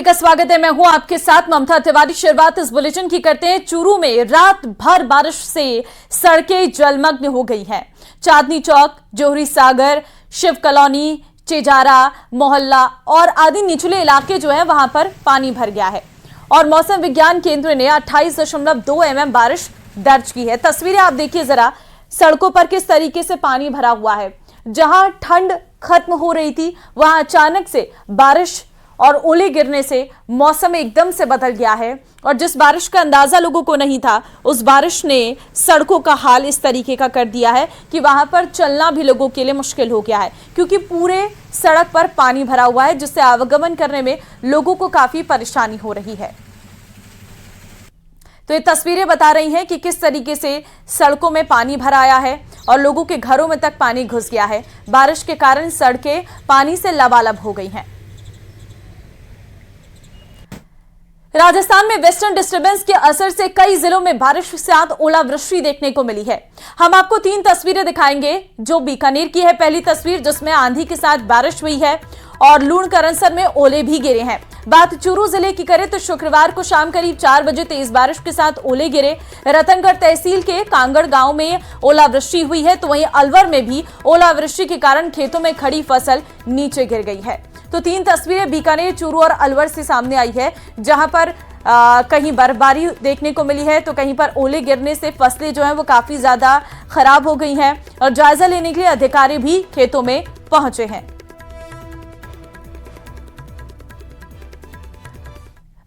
सभी का स्वागत है। मैं हूं आपके साथ ममता तिवारी। शुरुआत इस बुलेटिन की करते हैं। चूरू में रात भर बारिश से सड़कें जलमग्न हो गई हैं। चांदनी चौक, जोहरी सागर, शिव कॉलोनी, चेजारा मोहल्ला और आदि निचले इलाके जो है वहां पर पानी भर गया है और मौसम विज्ञान केंद्र ने 28.2 mm बारिश दर्ज की है। तस्वीरें आप देखिए जरा, सड़कों पर किस तरीके से पानी भरा हुआ है। जहां ठंड खत्म हो रही थी वहां अचानक से बारिश और ओले गिरने से मौसम एकदम से बदल गया है और जिस बारिश का अंदाजा लोगों को नहीं था, उस बारिश ने सड़कों का हाल इस तरीके का कर दिया है कि वहां पर चलना भी लोगों के लिए मुश्किल हो गया है, क्योंकि पूरे सड़क पर पानी भरा हुआ है, जिससे आवागमन करने में लोगों को काफी परेशानी हो रही है। तो ये तस्वीरें बता रही हैं कि किस तरीके से सड़कों में पानी भरा आया है और लोगों के घरों में तक पानी घुस गया है। बारिश के कारण सड़कें पानी से लबालब हो गई हैं। राजस्थान में वेस्टर्न डिस्टर्बेंस के असर से कई जिलों में बारिश के साथ ओलावृष्टि देखने को मिली है। हम आपको 3 तस्वीरें दिखाएंगे। जो बीकानेर की है पहली तस्वीर, जिसमें आंधी के साथ बारिश हुई है और लूणकरणसर में ओले भी गिरे हैं। बात चूरू जिले की करें तो शुक्रवार को शाम करीब 4 बजे तेज बारिश के साथ ओले गिरे। रतनगढ़ तहसील के कांगड़ गांव में ओलावृष्टि हुई है, तो वहीं अलवर में भी ओलावृष्टि के कारण खेतों में खड़ी फसल नीचे गिर गई है। तो 3 तस्वीरें बीकानेर, चूरू और अलवर से सामने आई है, जहां पर कहीं बर्फबारी देखने को मिली है तो कहीं पर ओले गिरने से फसलें जो हैं वो काफी ज्यादा खराब हो गई हैं और जायजा लेने के लिए अधिकारी भी खेतों में पहुंचे हैं।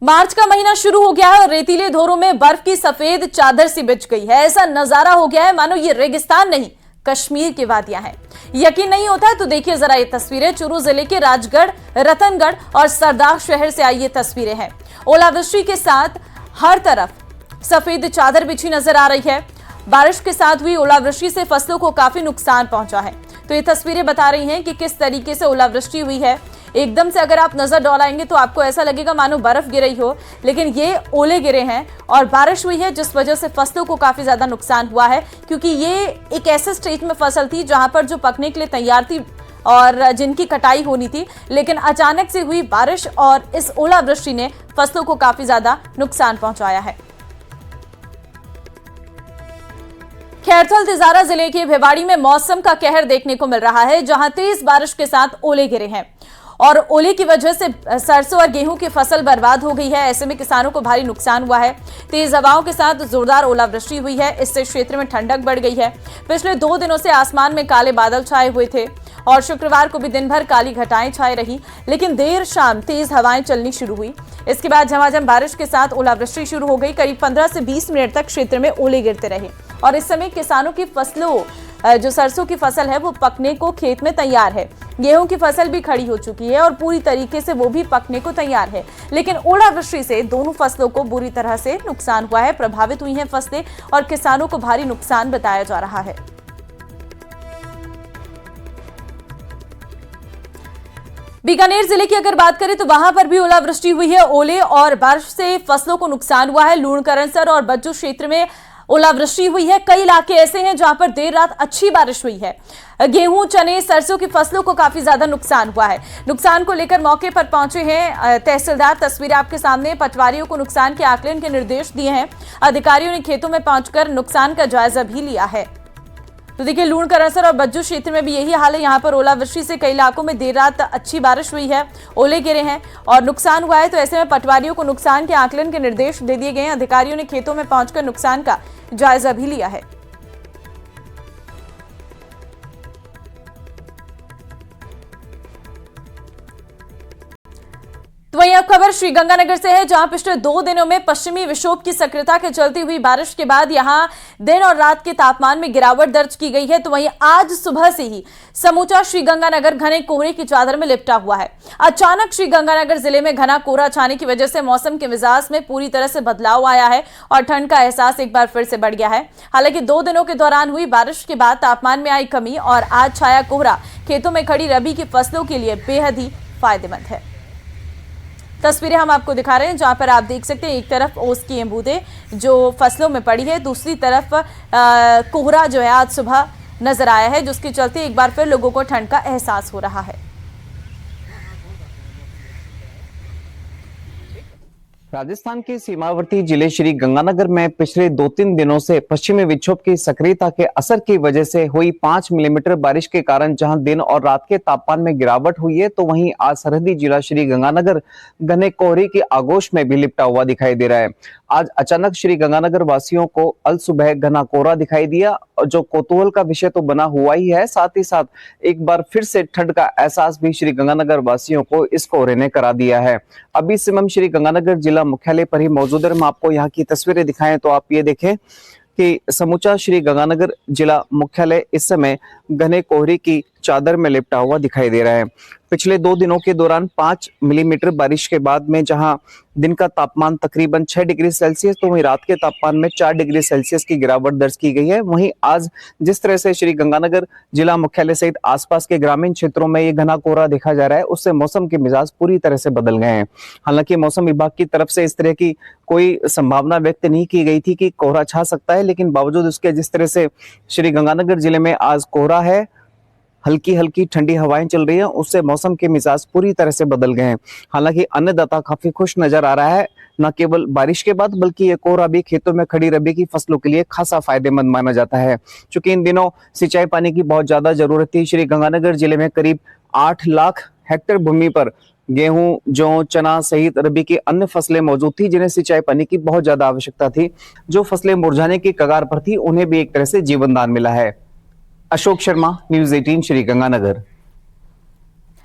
मार्च का महीना शुरू हो गया है और रेतीले धोरों में बर्फ की सफेद चादर सी बिछ गई है। ऐसा नजारा हो गया है मानो ये रेगिस्तान नहीं, कश्मीर की वादियां हैं। यकीन नहीं होता है तो देखिए जरा ये तस्वीरें। चूरू जिले के राजगढ़, रतनगढ़ और सरदार शहर से आई ये तस्वीरें हैं। ओलावृष्टि के साथ हर तरफ सफेद चादर बिछी नजर आ रही है। बारिश के साथ हुई ओलावृष्टि से फसलों को काफी नुकसान पहुंचा है। तो ये तस्वीरें बता रही हैं कि किस तरीके से ओलावृष्टि हुई है। एकदम से अगर आप नजर दौड़ाएंगे तो आपको ऐसा लगेगा मानो बर्फ गिर रही हो, लेकिन ये ओले गिरे हैं और बारिश हुई है, जिस वजह से फसलों को काफी ज्यादा नुकसान हुआ है, क्योंकि ये एक ऐसे स्टेज में फसल थी जहां पर जो पकने के लिए तैयार थी और जिनकी कटाई होनी थी, लेकिन अचानक से हुई बारिश और इस ओलावृष्टि ने फसलों को काफी ज्यादा नुकसान पहुंचाया है। खैरथल तिजारा जिले के भिवाड़ी में मौसम का कहर देखने को मिल रहा है, जहां तेज बारिश के साथ ओले गिरे हैं और ओले की वजह से सरसों और गेहूं की फसल बर्बाद हो गई है। ऐसे में किसानों को भारी नुकसान हुआ है। तेज हवाओं के साथ जोरदार ओलावृष्टि हुई है, इससे क्षेत्र में ठंडक बढ़ गई है। पिछले 2 दिनों से आसमान में काले बादल छाए हुए थे और शुक्रवार को भी दिन भर काली घटाएं छाई रही, लेकिन देर शाम तेज हवाएं चलनी शुरू हुई। इसके बाद झमाझम बारिश के साथ ओलावृष्टि शुरू हो गई। करीब 15 से 20 मिनट तक क्षेत्र में ओले गिरते रहे और इस समय किसानों की फसलों, जो सरसों की फसल है वो पकने को खेत में तैयार है। गेहूं की फसल भी खड़ी हो चुकी है और पूरी तरीके से वो भी पकने को तैयार है, लेकिन ओलावृष्टि से दोनों फसलों को बुरी तरह से नुकसान हुआ है। प्रभावित हुई हैं फसलें और किसानों को भारी नुकसान बताया जा रहा है। बीकानेर जिले की अगर बात करें तो वहां पर भी ओलावृष्टि हुई है। ओले और बारिश से फसलों को नुकसान हुआ है। लूणकरणसर और बज्जू क्षेत्र में ओलावृष्टि हुई है। कई इलाके ऐसे हैं जहां पर देर रात अच्छी बारिश हुई है। गेहूं, चने, सरसों की फसलों को काफी ज्यादा नुकसान हुआ है। नुकसान को लेकर मौके पर पहुंचे हैं तहसीलदार। तस्वीरें आपके सामने। पटवारियों को नुकसान के आकलन के निर्देश दिए हैं। अधिकारियों ने खेतों में पहुंचकर नुकसान का जायजा भी लिया है। तो देखिए, लूणकरणसर और बज्जू क्षेत्र में भी यही हाल है। यहाँ पर ओलावृष्टि से कई इलाकों में देर रात अच्छी बारिश हुई है, ओले गिरे हैं और नुकसान हुआ है। तो ऐसे में पटवारियों को नुकसान के आकलन के निर्देश दे दिए गए हैं। अधिकारियों ने खेतों में पहुंचकर नुकसान का जायजा भी लिया है। तो वहीं अब खबर श्रीगंगानगर से है, जहां पिछले 2 दिनों में पश्चिमी विक्षोभ की सक्रियता के चलते हुई बारिश के बाद यहां दिन और रात के तापमान में गिरावट दर्ज की गई है। तो वहीं आज सुबह से ही समूचा श्रीगंगानगर घने कोहरे की चादर में लिपटा हुआ है। अचानक श्रीगंगानगर जिले में घना कोहरा छाने की वजह से मौसम के मिजाज में पूरी तरह से बदलाव आया है और ठंड का एहसास एक बार फिर से बढ़ गया है। हालांकि 2 दिनों के दौरान हुई बारिश के बाद तापमान में आई कमी और आज छाया कोहरा खेतों में खड़ी रबी की फसलों के लिए बेहद ही फायदेमंद है। तस्वीरें हम आपको दिखा रहे हैं, जहां पर आप देख सकते हैं एक तरफ ओस की बूंदें जो फसलों में पड़ी है, दूसरी तरफ कोहरा जो है आज सुबह नजर आया है, जिसके चलते एक बार फिर लोगों को ठंड का एहसास हो रहा है। राजस्थान के सीमावर्ती जिले श्री गंगानगर में पिछले 2-3 दिनों से पश्चिमी विक्षोभ की सक्रियता के असर की वजह से हुई 5 मिलीमीटर बारिश के कारण जहां दिन और रात के तापमान में गिरावट हुई है, तो वहीं आज सरहदी जिला श्री गंगानगर घने कोहरे की आगोश में भी लिपटा हुआ दिखाई दे रहा है। आज अचानक श्री गंगानगर वासियों को अल सुबह घना कोहरा दिखाई दिया, जो कौतूहल का विषय तो बना हुआ ही है, साथ ही साथ एक बार फिर से ठंड का एहसास भी श्री गंगानगर वासियों को इस कोहरे ने करा दिया है। अभी से हम श्री गंगानगर जिला मुख्यालय पर ही मौजूद है। हम आपको यहाँ की तस्वीरें दिखाएं तो आप ये देखें कि समूचा श्री गंगानगर जिला मुख्यालय इस समय घने कोहरे की चादर में लिपटा हुआ दिखाई दे रहा है। पिछले 2 दिनों के दौरान 5 मिलीमीटर बारिश के बाद में जहां दिन का तापमान तकरीबन 6 डिग्री सेल्सियस तो वहीं रात के तापमान में 4 डिग्री सेल्सियस की गिरावट दर्ज की गई है। वहीं आज जिस तरह से श्री गंगानगर जिला मुख्यालय सहित आसपास के ग्रामीण क्षेत्रों में ये घना कोहरा देखा जा रहा है, उससे मौसम के मिजाज पूरी तरह से बदल गए हैं। हालांकि मौसम विभाग की तरफ से इस तरह की कोई संभावना व्यक्त नहीं की गई थी कि कोहरा छा सकता है, लेकिन बावजूद उसके जिस तरह से श्री गंगानगर जिले में आज कोहरा है, हल्की हल्की ठंडी हवाएं चल रही हैं, उससे मौसम के मिजाज पूरी तरह से बदल गए हैं। हालांकि अन्नदाता काफी खुश नजर आ रहा है, न केवल बारिश के बाद बल्कि ये कोहरा भी खेतों में खड़ी रबी की फसलों के लिए खासा फायदेमंद माना जाता है। चूंकि इन दिनों सिंचाई पानी की बहुत ज्यादा जरूरत थी। श्री गंगानगर जिले में करीब 8 लाख हेक्टेयर भूमि पर गेहूं, जौ, चना सहित रबी की अन्य फसलें मौजूद थी, जिन्हें सिंचाई पानी की बहुत ज्यादा आवश्यकता थी। जो फसलें मुरझाने की कगार पर थी, उन्हें भी एक तरह से जीवन दान मिला है। Ashok Sharma, news 18 Shri Ganganagar.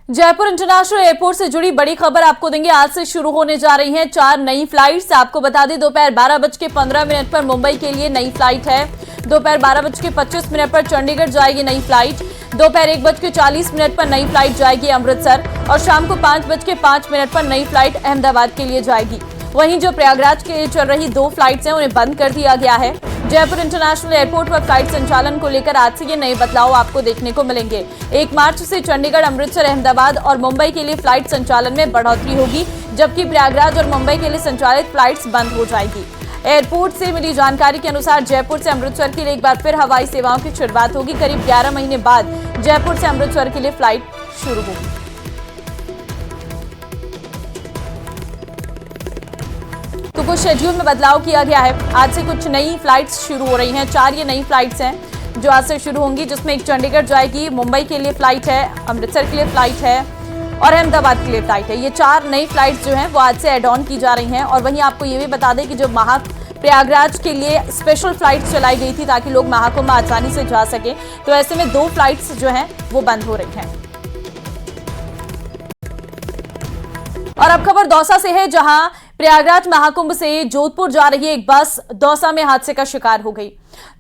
Jaipur international airport से जुड़ी बड़ी खबर आपको देंगे। आज से शुरू होने जा रही हैं 4 नई फ्लाइट्स। आपको बता दें दोपहर 12:15 पर मुंबई के लिए नई फ्लाइट है। दोपहर 12:25 पर चंडीगढ़ जाएगी नई फ्लाइट। दोपहर 1:40 पर नई फ्लाइट जाएगी अमृतसर और शाम को 5:05 पर नई फ्लाइट अहमदाबाद के लिए जाएगी। वहीं जो प्रयागराज के लिए चल रही 2 फ्लाइट्स हैं उन्हें बंद कर दिया गया है। जयपुर इंटरनेशनल एयरपोर्ट पर फ्लाइट संचालन को लेकर आज से ये नए बदलाव आपको देखने को मिलेंगे। 1 मार्च से चंडीगढ़, अमृतसर, अहमदाबाद और मुंबई के लिए फ्लाइट संचालन में बढ़ोतरी होगी, जबकि प्रयागराज और मुंबई के लिए संचालित फ्लाइट्स बंद हो जाएगी। एयरपोर्ट से मिली जानकारी के अनुसार जयपुर से अमृतसर के लिए एक बार फिर हवाई सेवाओं की शुरुआत होगी। करीब 11 महीने बाद जयपुर से अमृतसर के लिए फ्लाइट शुरू होगी। तो कुछ शेड्यूल में बदलाव किया गया है। आज से कुछ नई फ्लाइट्स शुरू हो रही हैं। 4 ये नई फ्लाइट्स हैं जो आज से शुरू होंगी, जिसमें एक चंडीगढ़ जाएगी, मुंबई के लिए फ्लाइट है, अमृतसर के लिए फ्लाइट है और अहमदाबाद के लिए फ्लाइट है। ये 4 नई फ्लाइट्स जो हैं वो आज से एड ऑन की जा रही हैं। और वहीं आपको ये भी बता दें कि जो प्रयागराज के लिए स्पेशल फ्लाइट्स चलाई गई थी ताकि लोग महाकुंभ आसानी से जा सके, तो ऐसे में 2 फ्लाइट्स जो हैं वो बंद हो रही हैं। और अब खबर दौसा से है, जहां प्रयागराज महाकुंभ से जोधपुर जा रही एक बस दौसा में हादसे का शिकार हो गई।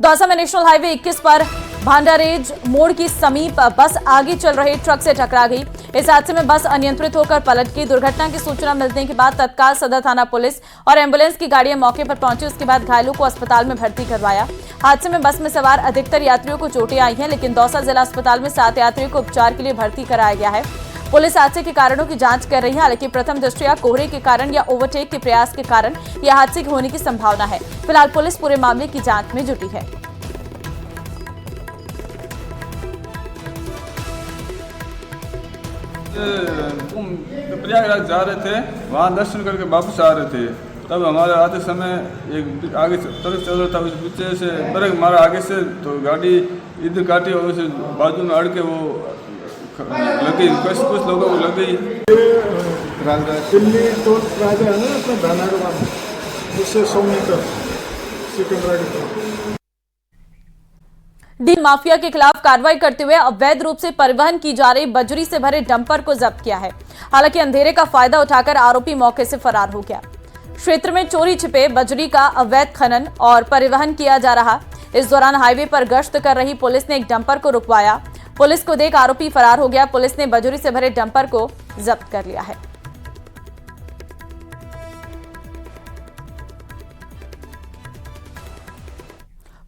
दौसा में नेशनल हाईवे 21 पर भांडारेज मोड़ के समीप बस आगे चल रहे ट्रक से टकरा गई। इस हादसे में बस अनियंत्रित होकर पलट गई। दुर्घटना की सूचना मिलने के बाद तत्काल सदर थाना पुलिस और एम्बुलेंस की गाड़ियां मौके पर पहुंची। उसके बाद घायलों को अस्पताल में भर्ती करवाया। हादसे में बस में सवार अधिकतर यात्रियों को चोटें आई हैं, लेकिन दौसा जिला अस्पताल में 7 यात्रियों को उपचार के लिए भर्ती कराया गया है। पुलिस हादसे के कारणों की जांच कर रही है। हालांकि प्रथम दृष्टया कोहरे के कारण या ओवरटेक के प्रयास के कारण यह हादसे के होने की संभावना है। फिलहाल पुलिस पूरे मामले की जांच में जुटी है। प्रयागराज जा रहे थे, वहाँ दर्शन करके वापस आ रहे थे, तब हमारे आते समय एक आगे ट्रक चल रहा था, उस पीछे से ब्रेक मारा आगे से, तो गाड़ी इधर काटी और उसे बाजू में अड़ के वो लगी, कुछ लोगों को लग गई। दिल्ली तो राजा है ना अपना धानागढ़, उससे 100 मीटर सिकंदराबाद। डीजल माफिया के खिलाफ कार्रवाई करते हुए अवैध रूप से परिवहन की जा रही बजरी से भरे डंपर को जब्त किया है। हालांकि अंधेरे का फायदा उठाकर आरोपी मौके से फरार हो गया। क्षेत्र में चोरी छिपे बजरी का अवैध खनन और परिवहन किया जा रहा। इस दौरान हाईवे पर गश्त कर रही पुलिस ने एक डंपर को रुकवाया। पुलिस को देख आरोपी फरार हो गया। पुलिस ने बजरी से भरे डंपर को जब्त कर लिया है।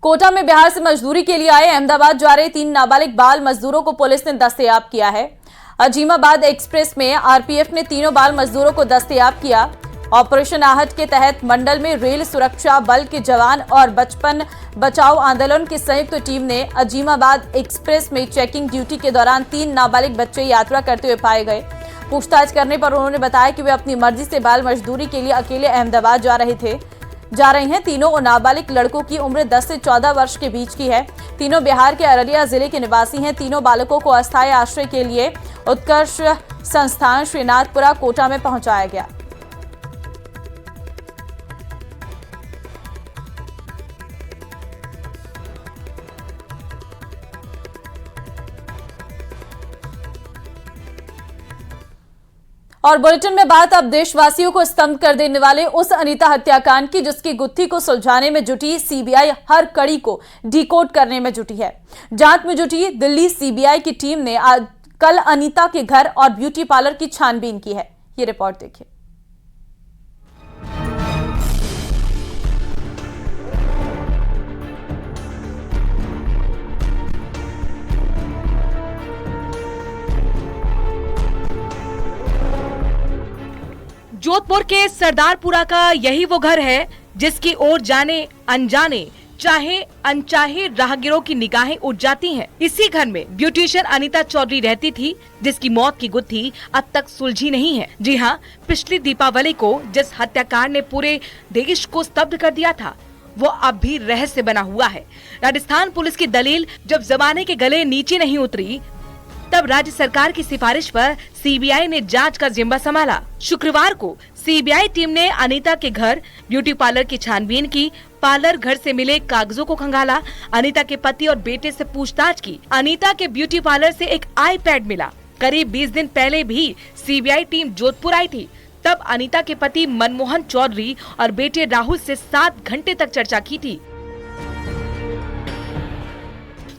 कोटा में बिहार से मजदूरी के लिए आए अहमदाबाद जा रहे 3 नाबालिग बाल मजदूरों को पुलिस ने दस्तयाब किया है। अजीमाबाद एक्सप्रेस में आरपीएफ ने तीनों बाल मजदूरों को दस्तयाब किया। ऑपरेशन आहट के तहत मंडल में रेल सुरक्षा बल के जवान और बचपन बचाओ आंदोलन की संयुक्त टीम ने अजीमाबाद एक्सप्रेस में चेकिंग ड्यूटी के दौरान 3 नाबालिग बच्चे यात्रा करते हुए पाए गए। पूछताछ करने पर उन्होंने बताया कि वे अपनी मर्जी से बाल मजदूरी के लिए अकेले अहमदाबाद जा रही हैं। तीनों नाबालिग लड़कों की उम्र 10 से 14 वर्ष के बीच की है। तीनों बिहार के अररिया जिले के निवासी हैं। तीनों बालकों को अस्थायी आश्रय के लिए उत्कर्ष संस्थान श्रीनाथपुरा कोटा में पहुंचाया गया। और बुलेटिन में बात अब देशवासियों को स्तब्ध कर देने वाले उस अनीता हत्याकांड की, जिसकी गुत्थी को सुलझाने में जुटी सीबीआई हर कड़ी को डिकोड करने में जुटी है। जांच में जुटी दिल्ली सीबीआई की टीम ने आज कल अनीता के घर और ब्यूटी पार्लर की छानबीन की है। ये रिपोर्ट देखिए। जोधपुर के सरदारपुरा का यही वो घर है जिसकी ओर जाने अनजाने चाहे अनचाहे राहगीरों की निगाहें उठ जाती हैं। इसी घर में ब्यूटिशियन अनीता चौधरी रहती थी, जिसकी मौत की गुत्थी अब तक सुलझी नहीं है। जी हाँ, पिछली दीपावली को जिस हत्याकांड ने पूरे देश को स्तब्ध कर दिया था, वो अब भी रहस्य बना हुआ है। राजस्थान पुलिस की दलील जब जमाने के गले नीचे नहीं उतरी, तब राज्य सरकार की सिफारिश पर सीबीआई ने जांच का जिम्मा संभाला। शुक्रवार को सीबीआई टीम ने अनीता के घर, ब्यूटी पार्लर की छानबीन की, पार्लर घर से मिले कागजों को खंगाला, अनीता के पति और बेटे से पूछताछ की। अनीता के ब्यूटी पार्लर से एक आईपैड मिला। करीब 20 दिन पहले भी सीबीआई टीम जोधपुर आई थी। तब अनीता के पति मनमोहन चौधरी और बेटे राहुल से 7 घंटे तक चर्चा की थी।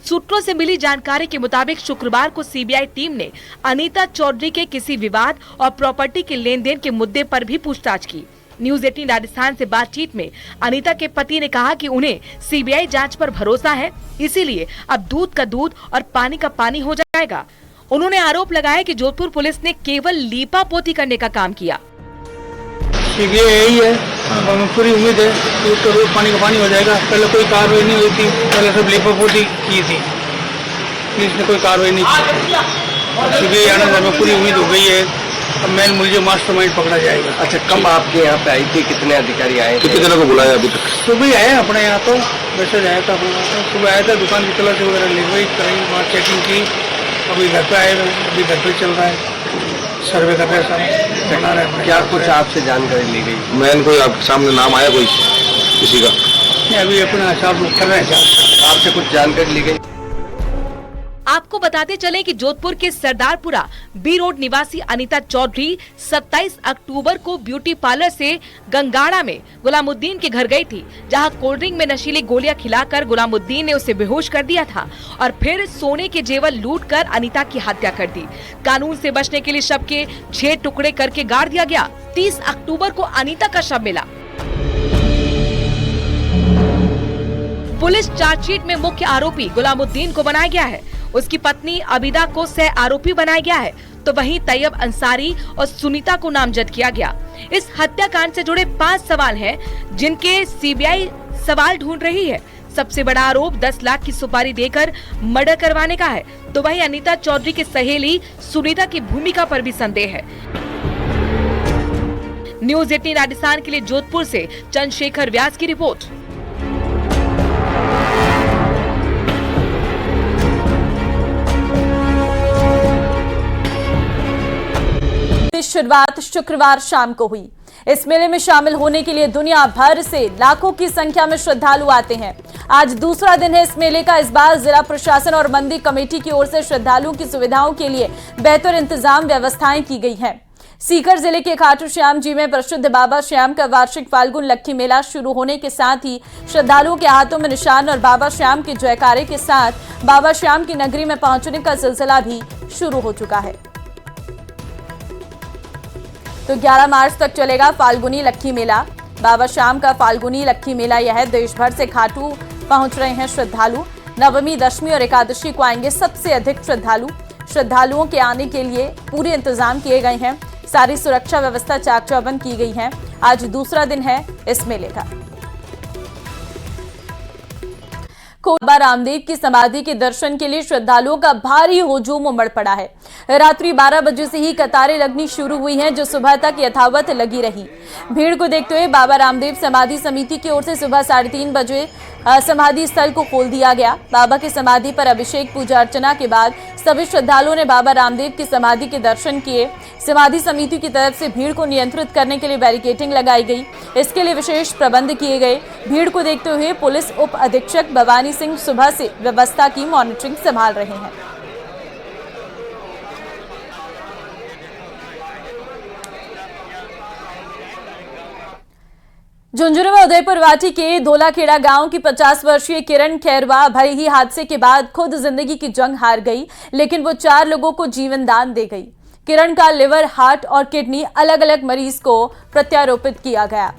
सूत्रों से मिली जानकारी के मुताबिक शुक्रवार को सीबीआई टीम ने अनीता चौधरी के किसी विवाद और प्रॉपर्टी के लेन देन के मुद्दे पर भी पूछताछ की। न्यूज 18 राजस्थान से बातचीत में अनीता के पति ने कहा कि उन्हें सीबीआई जांच पर भरोसा है, इसीलिए अब दूध का दूध और पानी का पानी हो जाएगा। उन्होंने आरोप लगाया कि जोधपुर पुलिस ने केवल लीपा पोती करने का काम किया। सीबीआई यही है, हमें पूरी उम्मीद है कि उसका रोज पानी का पानी हो जाएगा। पहले कोई कार्रवाई नहीं हुई थी, पहले सब लेपापोती की थी, पुलिस ने कोई कार्रवाई नहीं की। सीबीआई आने से हमें पूरी उम्मीद हो गई है, अब मेन मुलजिम मास्टरमाइंड पकड़ा जाएगा। अच्छा, कब आपके यहाँ पे आई थी? कितने अधिकारी आए? कितने जनों को बुलाया अभी तक? सुबह आए अपने यहाँ, तो मैसेज आया था अपने यहाँ, सुबह आया था, दुकान की तलाशी वगैरह ले कराई, वहाँ चेकिंग की। अभी घर पे आए, अभी घर पे चल रहा है, सर्वे कर रहे हैं, बना रहे हैं। क्या कुछ आपसे जानकारी ली गई? मैन कोई आपके सामने नाम आया कोई किसी का? अभी अपना हिसाब कर रहे हैं। आपसे कुछ जानकारी ली गई? आपको बताते चले कि जोधपुर के सरदारपुरा बी रोड निवासी अनीता चौधरी 27 अक्टूबर को ब्यूटी पार्लर से गंगाड़ा में गुलामुद्दीन के घर गई थी, जहां कोल्ड ड्रिंक में नशीली गोलियां खिलाकर गुलामुद्दीन ने उसे बेहोश कर दिया था और फिर सोने के जेवर लूटकर अनीता की हत्या कर दी। कानून से बचने के लिए शव के 6 टुकड़े करके गाड़ दिया गया। 30 अक्टूबर को अनीता का शव मिला। पुलिस चार्जशीट में मुख्य आरोपी गुलामुद्दीन को बनाया गया है। उसकी पत्नी अबिदा को सह आरोपी बनाया गया है, तो वहीं तैयब अंसारी और सुनीता को नामजद किया गया। इस हत्याकांड से जुड़े 5 सवाल हैं, जिनके सीबीआई सवाल ढूंढ रही है। सबसे बड़ा आरोप 10 लाख की सुपारी देकर मर्डर करवाने का है, तो वहीं अनीता चौधरी की सहेली सुनीता की भूमिका पर भी संदेह है। न्यूज 18 राजस्थान के लिए जोधपुर से चंद्रशेखर व्यास की रिपोर्ट। शुरुआत शुक्रवार शाम को हुई। इस मेले में शामिल होने के लिए दुनिया भर से लाखों की संख्या में श्रद्धालु आते हैं। आज दूसरा दिन है इस मेले का। इस बार जिला प्रशासन और मंदिर कमेटी की ओर से श्रद्धालुओं की सुविधाओं के लिए बेहतर इंतजाम व्यवस्थाएं की गई हैं। सीकर जिले के खाटू श्याम जी में प्रसिद्ध बाबा श्याम का वार्षिक फाल्गुन लक्की मेला शुरू होने के साथ ही श्रद्धालुओं के हाथों में निशान और बाबा श्याम के जयकारे के साथ बाबा श्याम की नगरी में पहुंचने का सिलसिला भी शुरू हो चुका है। तो 11 मार्च तक चलेगा फाल्गुनी लक्की मेला। बाबा श्याम का फाल्गुनी लक्की मेला यह देश भर से खाटू पहुंच रहे हैं श्रद्धालु। नवमी, दशमी और एकादशी को आएंगे सबसे अधिक श्रद्धालु। श्रद्धालुओं के आने के लिए पूरे इंतजाम किए गए हैं। सारी सुरक्षा व्यवस्था चाक चौबंद की गई है। आज दूसरा दिन है इस मेले का। बाबा रामदेव की समाधि के दर्शन के लिए श्रद्धालुओं का भारी हुजूम उमड़ पड़ा है। रात्रि 12 बजे से ही कतारें लगनी शुरू हुई हैं, जो सुबह तक यथावत लगी रही। भीड़ को देखते हुए बाबा रामदेव समाधि समिति की ओर से सुबह 3:30 बजे समाधि स्थल को खोल दिया गया। बाबा की समाधि पर अभिषेक पूजा अर्चना के बाद सभी श्रद्धालुओं ने बाबा रामदेव की समाधि के दर्शन किए। समाधि समिति की तरफ से भीड़ को नियंत्रित करने के लिए बैरिकेडिंग लगाई गई। इसके लिए विशेष प्रबंध किए गए। भीड़ को देखते हुए पुलिस उप अधीक्षक भवानी सिंह सुबह से व्यवस्था की मॉनिटरिंग संभाल रहे हैं। झुंझुनू में उदयपुर वाटी के धोलाखेड़ा गांव की 50 वर्षीय किरण खैरवा भले ही हादसे के बाद खुद जिंदगी की जंग हार गई, लेकिन वो 4 लोगों को जीवन दान दे गई। किरण का लिवर, हार्ट और किडनी अलग अलग मरीज को प्रत्यारोपित किया गया।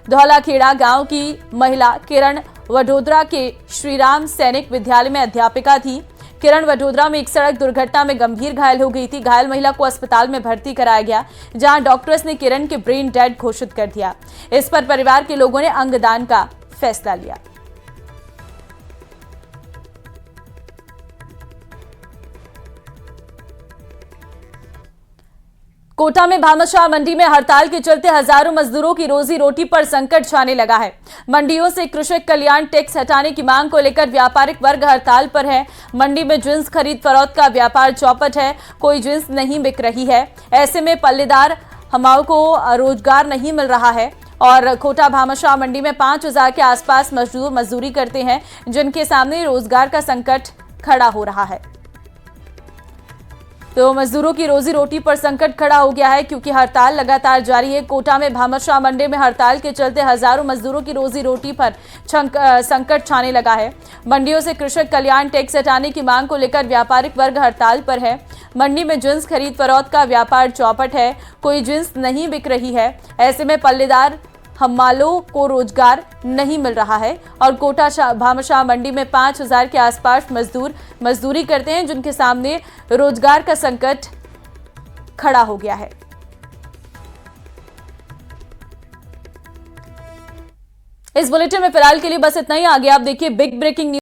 धौलाखेड़ा गांव की महिला किरण वडोदरा के श्रीराम सैनिक विद्यालय में अध्यापिका थी। किरण वडोदरा में एक सड़क दुर्घटना में गंभीर घायल हो गई थी। घायल महिला को अस्पताल में भर्ती कराया गया, जहां डॉक्टर्स ने किरण के ब्रेन डेड घोषित कर दिया। इस पर परिवार के लोगों ने अंगदान का फैसला लिया। कोटा में भामाशाह मंडी में हड़ताल के चलते हजारों मजदूरों की रोजी रोटी पर संकट छाने लगा है। मंडियों से कृषक कल्याण टैक्स हटाने की मांग को लेकर व्यापारिक वर्ग हड़ताल पर है। मंडी में जिंस खरीद फरोख्त का व्यापार चौपट है, कोई जिंस नहीं बिक रही है। ऐसे में पल्लेदार हमाओं को रोजगार नहीं मिल रहा है और कोटा भामाशाह मंडी में 5000 के आसपास मजदूर मजदूरी करते हैं, जिनके सामने रोजगार का संकट खड़ा हो रहा है। तो मजदूरों की रोजी रोटी पर संकट खड़ा हो गया है, क्योंकि हड़ताल लगातार जारी है। कोटा में भामाशाह मंडी में हड़ताल के चलते हजारों मजदूरों की रोजी रोटी पर संकट छाने लगा है। मंडियों से कृषक कल्याण टैक्स हटाने की मांग को लेकर व्यापारिक वर्ग हड़ताल पर है। मंडी में जिंस खरीद फरोख्त का व्यापार चौपट है, कोई जिंस नहीं बिक रही है। ऐसे में पल्लेदार हम्मालों को रोजगार नहीं मिल रहा है और कोटा भामाशाह मंडी में 5000 के आसपास मजदूर मजदूरी करते हैं, जिनके सामने रोजगार का संकट खड़ा हो गया है। इस बुलेटिन में फिलहाल के लिए बस इतना ही। आगे आप देखिए बिग ब्रेकिंग न्यूज।